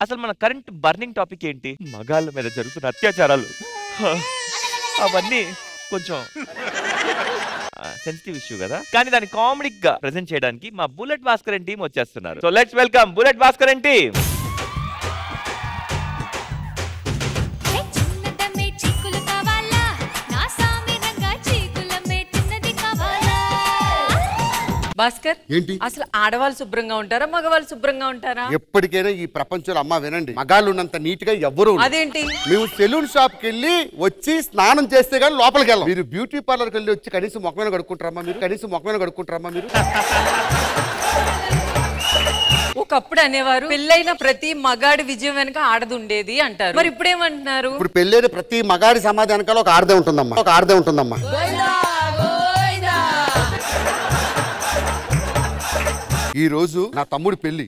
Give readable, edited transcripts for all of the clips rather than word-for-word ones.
అసలు మన current burning topic ఏంటి? మగాళ్ళ మీద జరుగుతున్న అత్యాచారాలు. అవన్నీ కొంచెం సెన్సిటివ్ ఇష్యూ కదా, కానీ దాన్ని కామెడీ గా ప్రెజెంట్ చేయడానికి మా బుల్లెట్ భాస్కరన్ టీం వచ్చేస్తున్నారు. So let's welcome bullet Bhaskaran team. Bhaskar, ఏంటి అసలు ఆడవాళ్ళు శుభ్రంగా ఉంటారా, మగవాళ్ళు శుభ్రంగా ఉంటారా? ఎప్పటికైనా ఈ ప్రపంచంలో అమ్మ వినండి, మగాళ్ళు ఉన్నంత నీట్ గా ఎవ్వరు. అదేంటి? మేము సెలూన్ షాప్ కి వెళ్ళి వచ్చి స్నానం చేస్తే గానీ లోపలికి వెళ్ళాం. మీరు బ్యూటీ పార్లర్ కి వెళ్ళి వచ్చి కనీసం ముఖమైన కడుక్కుంటారమ్మా మీరు? కనీసం ముఖమైన కడుక్కుంటారమ్మా మీరు? ఒకప్పుడు అనేవారు పెళ్ళైన ప్రతి మగాడి విజయం వెనక ఆడది ఉండేది అంటారు, మరి ఇప్పుడేమంటున్నారు? ఇప్పుడు పెళ్ళైన ప్రతి మగాడి సమాధి వెనకాల ఒక ఆడదే ఉంటుందమ్మా, ఒక ఆడదే ఉంటుందమ్మా. ఈ రోజు నా తమ్ముడి పెళ్లి.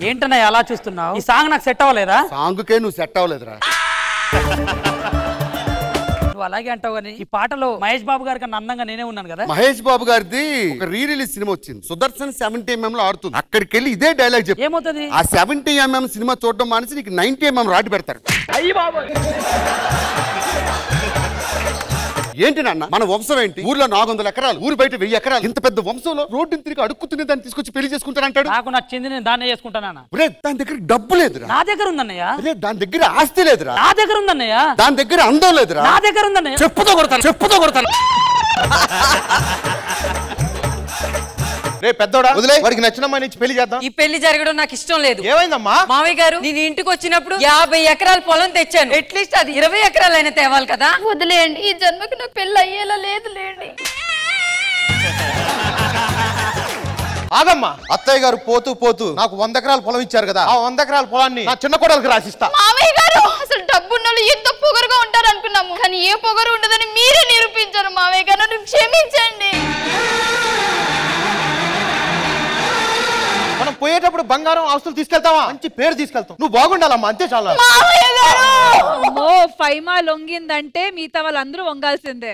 ఏంటన్నా అలా చూస్తున్నావు? ఈ సాంగ్ నాకు సెట్ అవ్వలేదా? సాంగ్కే నువ్వు సెట్ అవ్వలేదురా. నువ్వు అలాగే అంటావు కానీ ఈ పాటలో మహేష్ బాబు గారి కన్నా అందంగా నేనే ఉన్నాను కదా. మహేష్ బాబు గారిది ఒక రీ రిలీజ్ సినిమా వచ్చింది, సుదర్శన్ 70mm లో ఆడుతుంది. అక్కడికి వెళ్ళి ఇదే డైలాగ్ చెప్పి ఏమవుతుంది? ఆ 70mm సినిమా చూడడం మానేసి నీకు 90mm రాటి పెడతారు. అయ్యి బాబు, ఏంటి నాన్న మన వంశం ఏంటి? ఊర్లో 400 ఎకరాలు, ఊరు బయట 1000 ఎకరాలు. ఇంత పెద్ద వంశంలో రోడ్డుని తిరిగి అడుక్కుతున్న దాన్ని తీసుకొచ్చి పెళ్లి చేసుకుంటానంటాడు. నాకు నచ్చింది నేను దాన్నే చేసుకుంటానా? దాని దగ్గర డబ్బు లేదురా. నా దగ్గర ఉందన్నయ్య. దాని దగ్గర ఆస్తి లేదురా. నా దగ్గర ఉందన్నయ్య. దాని దగ్గర అందం లేదురా. నా దగ్గర ఉందన్నయ్య. చెప్పుతో కొడతాను, చెప్పుతో కొడతాను. రే పెద్దోడా, వదిలే, వాడికి నచ్చిన అమ్మాయి నుంచి పెళ్లి చేద్దాం. ఈ పెళ్లి జరగడం నాకు ఇష్టం లేదు. ఏమైందమ్మా? మావయ్య గారు, నేను ఇంటికి వచ్చినప్పుడు 50 ఎకరాల పొలం తెచ్చాను, అట్లీస్ట్ అది 20 ఎకరాలైనా తేవాలి కదా. వదిలేయండి, ఈ జన్మకి నాకు పెళ్లి అయ్యేలా లేదు లేండి. ఆగమ్మా, అత్తయ్య గారు పోతూ పోతూ నాకు 100 ఎకరాల పొలం ఇచ్చారు కదా, ఆ 100 ఎకరాల పొలాన్ని నా చిన్న కోడలకు రాసిస్తా. మావయ్య గారు, అసలు డబ్బున్నోళ్ళు ఎంత పొగరుగా ఉంటారు అనుకున్నాము, కానీ ఏ పొగరు ఉండదని మీరే నిరూపించారు. మావయ్య గారు, నన్ను క్షమించండి. మనం పోయేటప్పుడు బంగారం ఆస్తులు తీసుకెళ్తావా? మంచి పేరు తీసుకెళ్తాం. నువ్వు బాగుండాలమ్మా, అంతే చాలా. ఫైమా లొంగిందంటే మిగతా వాళ్ళందరూ వంగాల్సిందే.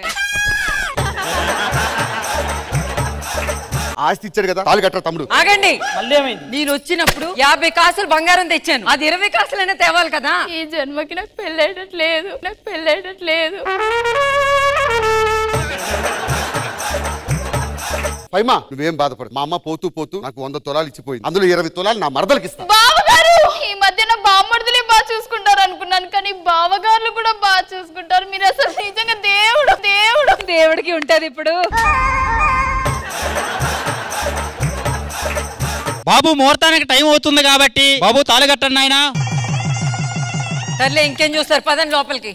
ఆస్తి ఇచ్చాడు కదా, తాళి కట్టరా తమ్ముడు. ఆగండి, మళ్ళీ ఏమైంది? నేను వచ్చినప్పుడు 50 కాసులు బంగారం తెచ్చాను, అది 20 కాసులైనా తేవాలి కదా. ఈ జన్మకి నాకు పెళ్ళేటట్లేదు, నాకు పెళ్ళేటట్లేదు. పైమా నువ్వేం బాధపడు, మా అమ్మ పోతూ పోతూ నాకు 100 తులాలు ఇచ్చిపోయింది, అందులో 20 తులాలు నా మరదలకి ఇస్తా. బావగారు, ఈ మధ్యన బామ్మర్దులే బాగా చూసుకుంటారు అనుకున్నాను, కానీ బావగారులు కూడా బాగా చూసుకుంటారు. మీరు అసలు నిజంగా దేవుడు. దేవుడు దేవుడికి ఉంటది ఇప్పుడు. బాబు ముహూర్తానికి టైం అవుతుంది కాబట్టి బాబు తాళి కట్టండి నాయనా. సర్లే, ఇంకేం చూస్తారు, పదండి లోపలికి.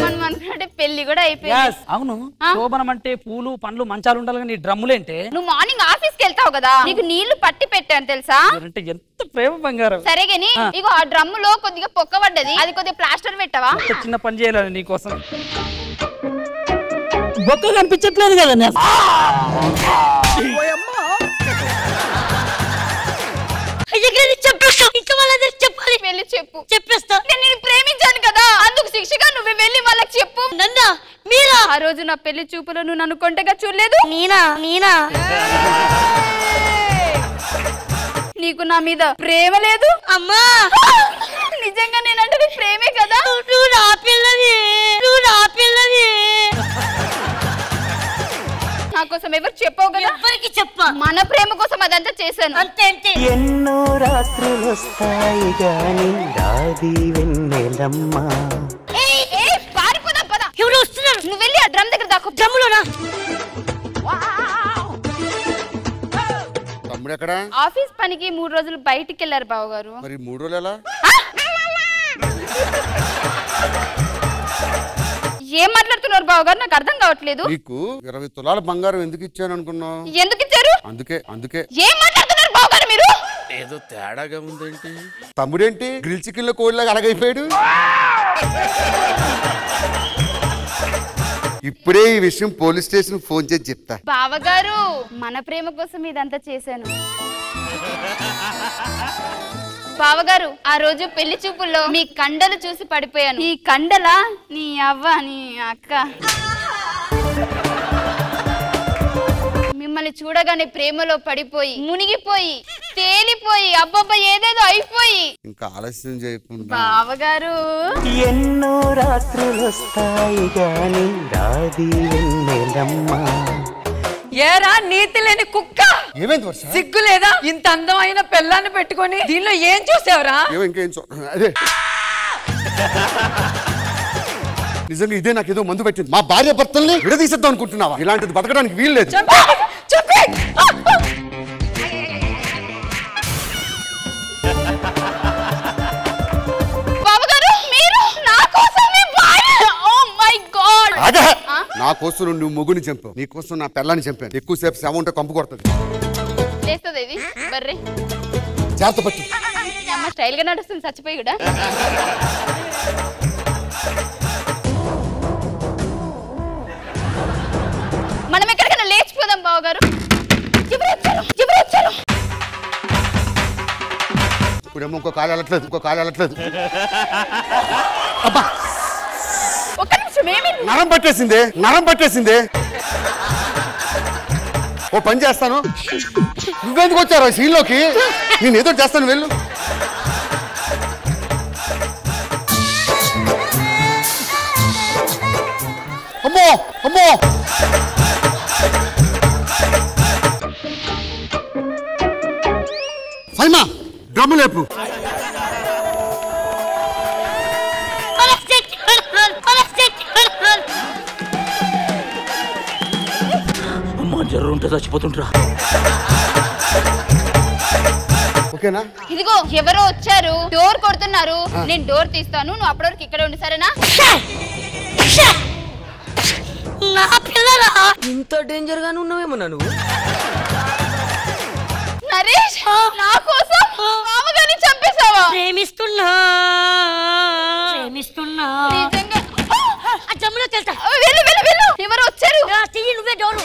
మనం అనుకున్నట్టే పెళ్లి కూడా అయిపోయింది. అవును, శోభనం అంటే పూలు పండ్లు మంచాలు ఉండాలి కానీ డ్రమ్ములేంటే? నువ్వు మార్నింగ్ ఆఫీస్ కి వెళ్తావు కదా, నీకు నీళ్లు పట్టి పెట్టాను తెలుసా? అంటే ఎంత ప్రేమ బంగారం. సరే గాని ఇగో ఆ డ్రమ్ములో కొద్దిగా పొక్క పడ్డది, అది కొద్దిగా ప్లాస్టర్ పెట్టవా? చిన్న పని చేయాలి నీకోసం. బొక్క కనిపించట్లేదు కదా. వెళ్ళి చెప్పు, చెప్పేస్తా. నేను ప్రేమించాను కదా, అందుకు శిక్షగా నువ్వు వెళ్ళి వాళ్ళకి చెప్పు. నన్నా మీరా? ఆ రోజు నా పెళ్లి చూపులో నువ్వు నన్ను కొంటగా చూడలేదు. నీనా నీకు నా మీద ప్రేమ లేదు అమ్మా? నిజంగా నేనంటే నీకు ప్రేమే కదా? నువ్వు నా పిల్లవి, నువ్వు నా పిల్లవి. నా కోసం ఎవరు చెప్పావు కదా? ఎవరికి చెప్పా? మన ప్రేమ కోసం అదంతా చేశాను, అంతే అంతే. ఎన్నో రాత్రులు వస్తాయి గాని రాది వెన్నెలమ్మ. పారిపోదా పద. ఎవరు వస్తున్నారు? నువ్వు వెళ్ళి ఆ డ్రమ్ దగ్గర దాకు. డ్రమ్ములోనా? తమ్ముడు ఎక్కడ? ఆఫీస్ పనికి 3 రోజులు బయటికి వెళ్ళారు బావగారు. మరి 3 రోజులు ఎలా? ఏం మాట్లాడుతున్నారు బావగారు, నాకు అర్థం కావట్లేదు. నీకు 20 తులాల బంగారం ఎందుకు ఇచ్చాను అనుకున్నావు? ఎందుకు ఇచ్చారు? అందుకే. ఏం మాట్లాడుతున్నారు బావగారు మీరు? ఏదో తేడాగా ఉందేంటి? తమ్ముడేంటి గ్రిల్ చికెన్ లో కోడిలాగా అలగైపోయాడు? ఇప్పుడే ఈ విషయం పోలీస్ స్టేషన్ ఫోన్ చేసి చెప్తా. బావగారు మన ప్రేమ కోసం ఇదంతా చేశాను. బావగారు ఆ రోజు పెళ్లి చూపుల్లో మీ కండలు చూసి పడిపోయాను. ఈ కండలా నీ అవ్వ నీ అక్క. మిమ్మల్ని చూడగానే ప్రేమలో పడిపోయి మునిగిపోయి తేలిపోయి అబ్బబ్బా ఏదేదో అయిపోయి ఇంకా ఆలస్యం చేయకుండా బావగారు ఎన్నో రాత్రులు వస్తాయి గాని రాది వెన్నెలమ్మ. ఏరా నీతి లేని కుక్క, ఏమైంది వర్ష? సిగ్గు లేదా? ఇంత అందమైన పెళ్ళాన్ని పెట్టుకొని దీనిలో ఏం చూసావురా? అదే నిజంగా ఇదే నాకు ఏదో మందు పెట్టింది. మా భార్య భర్తల్ని విడదీసేద్దాం అనుకుంటున్నావా? ఇలాంటిది బతకడానికి వీలు లేదు. నా కోసం నువ్వు మొగుని చంపావు, నీ కోసం నా పిల్లని చంపాను. ఎక్కువసేపు శవం ఉంటే కంపు కొడుతుంది. జాగ్రత్త పట్టు. స్టైల్ గా నడుస్తుంది చచ్చిపోయి కూడా. మనం ఎక్కడికైనా లేచిపోదాం బావగారు. ఇప్పుడేమో ఇంకో కాలు వెళ్ళట్లేదు, ఇంకో కాలు వెళ్ళట్లేదు. ఒక్క నిమిషం, నరం పట్టేసిందే, నరం పట్టేసిందే. ఓ పని చేస్తాను, నువ్వెందుకు వచ్చారు సీన్లోకి? నేను ఏదో చేస్తాను, వెళ్ళు. అమ్మో అమ్మో, ఫైమా డ్రమ్ము లేపు. చచ్చిపోతుంటా. ఓకేనా? ఇదిగో ఎవరో వచ్చారు, డోర్ కొడుతున్నారు. నేను డోర్ తీస్తాను, నువ్వు అప్పటి వరకు ఇక్కడ ఉండి, సరేనా? నా పిల్లరా ఇంత డేంజర్ గానే ఉన్నావేమో నువ్వు. నరేష్ నా కోసం మామగారిని చంపేశావా? ప్రేమిస్తున్నా నిజంగా. ఆ జమ్ములోకి వెళ్తా. వెళ్ళు వెళ్ళు వెళ్ళు. ఎవరు వచ్చారు? తీయి నువ్వే డోరు.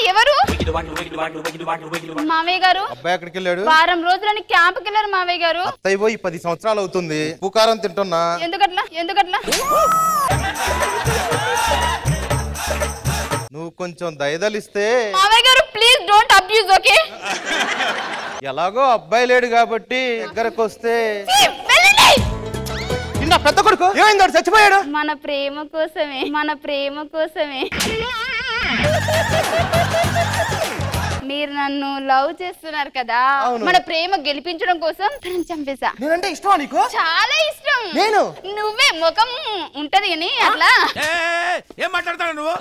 ఎవరు? మామయ్య గారు. అబ్బాయి ఎక్కడికి వెళ్ళాడు? వారం రోజులని క్యాంప్కి వెళ్ళారు మామయ్య గారు. అత్తయ్య పోయి 10 సంవత్సరాలు అవుతుంది. పుకారం తింటున్నా. ఎందుకట్లా? నువ్వు కొంచెం దయదలిస్తే. మామయ్య గారు ప్లీజ్ డోంట్ అబ్యూజ్, ఓకే? ఎలాగో అబ్బాయి లేడు కాబట్టి దగ్గరకు వస్తే. పెద్ద కొడుకు ఏమైందో చచ్చిపోయాడు. మన ప్రేమ కోసమే మీరు నన్ను లవ్ చేస్తున్నారు కదా, మన ప్రేమ గెలిపించడం కోసం తనని చంపేశా. నేనంటే ఇష్టమా నీకు? చాలా ఇష్టం. నేను నువ్వే ముఖం ఉంటది కానీ అట్లా ఏం మాట్లాడతాడు నువ్వు?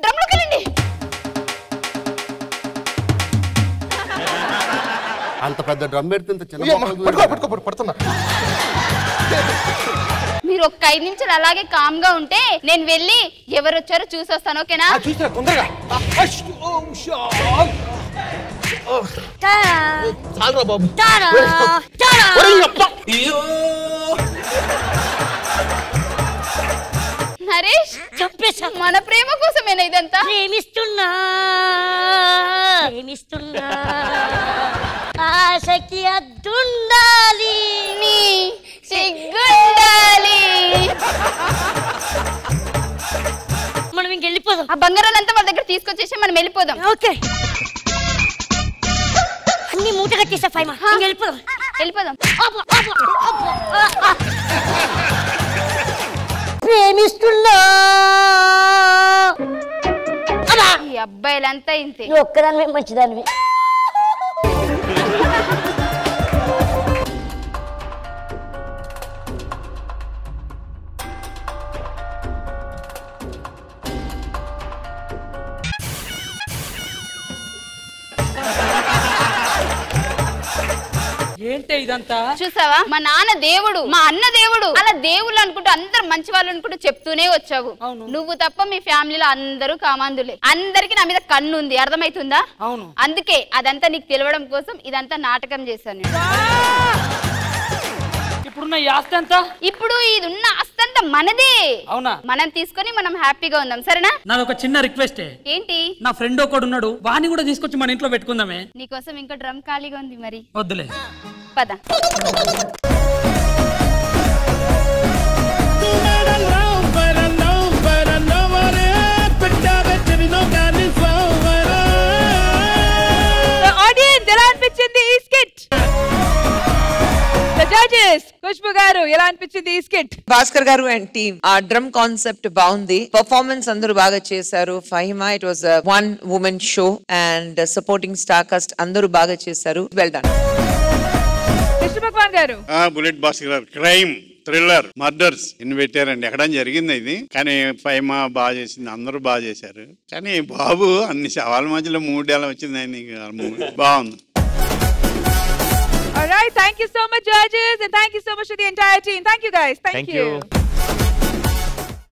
డ్రమ్లోకి వెళ్ళండి. అంత పెద్ద డ్రమ్ పెడితే పడుతున్నా. మీరు ఒక 5 నిమిషాలు అలాగే కామ్ గా ఉంటే నేను వెళ్ళి ఎవరు వచ్చారో చూసి వస్తాను, ఓకేనా? చూసినా తొందరగా. నరేష్ చంపేశా. మన ప్రేమ కోసమేనా ఇదంతా? ప్రేమిస్తున్నా ఆశకి అద్దుండాలి, నీ సిగ్గుండాలి. మనం ఇంకెళ్ళిపోదాం. ఆ బంగారాలంతా వాళ్ళ దగ్గర తీసుకొచ్చేసి మనం వెళ్ళిపోదాం. ఓకే, అన్ని మూట కట్టేసా ఫైమా. వెళ్ళిపోదాం. ప్రేమిస్తున్నా. ఈ అబ్బాయిలంతా ఇంతే. ఒక్కదానివే మంచిదానివి. ఏంటే ఇదంతా? చూసావా, మా నాన్న దేవుడు, మా అన్న దేవుడు, అలా దేవుళ్ళు అనుకుంటూ అందరు మంచి వాళ్ళు అనుకుంటూ చెప్తూనే వచ్చావు. నువ్వు తప్ప మీ ఫ్యామిలీలో అందరూ కామాందులే. అందరికి నా మీద కన్ను ఉంది, అర్థమైతుందా? అవును. అందుకే అదంతా నీకు తెలవడం కోసం ఇదంతా నాటకం చేశాను. ఇప్పుడున్న ఈ ఆస్తి ఎంత? ఇప్పుడు ఇది ఉన్న ఆస్తి అంతా మనదే. అవునా? మనం తీసుకొని మనం హ్యాపీగా ఉందాం, సరేనా? నాది ఒక చిన్న రిక్వెస్ట్. ఏంటి? నా ఫ్రెండ్ ఒకడు ఉన్నాడు, వాణ్ణి కూడా తీసుకొచ్చి మన ఇంట్లో పెట్టుకుందామే. నీకోసం ఇంకా డ్రమ్ ఖాళీగా ఉంది, మరి వద్దులే. పద. ఎలా అనిపించింది ఈ స్కిట్? జడ్జెస్, ఖుష్బు గారు ఎలా అనిపించింది ఈ skit? Bhaskar garu and team, ఆ డ్రమ్ కాన్సెప్ట్ బాగుంది, పర్ఫార్మెన్స్ అందరూ బాగా చేశారు. Fahima, it was one women show and supporting star cast అందరూ బాగా చేశారు. Well done. కృష్ణ భగవాన్ గారు, బుల్లెట్ భాస్కర్ గారు క్రైమ్ థ్రిల్లర్ మర్డర్స్ ఇన్ని పెట్టారండి. ఎక్కడ జరిగింది ఇది, కానీ ఫైమా బాగా చేసింది, అందరూ బాగా చేశారు. కానీ బాబు అన్ని సవాళ్ళ మధ్యలో 3 ఏళ్ళ వచ్చింది ఆయన, బాగుంది. All right, thank you so much judges and thank you so much to the entire team. Thank you guys. Thank you.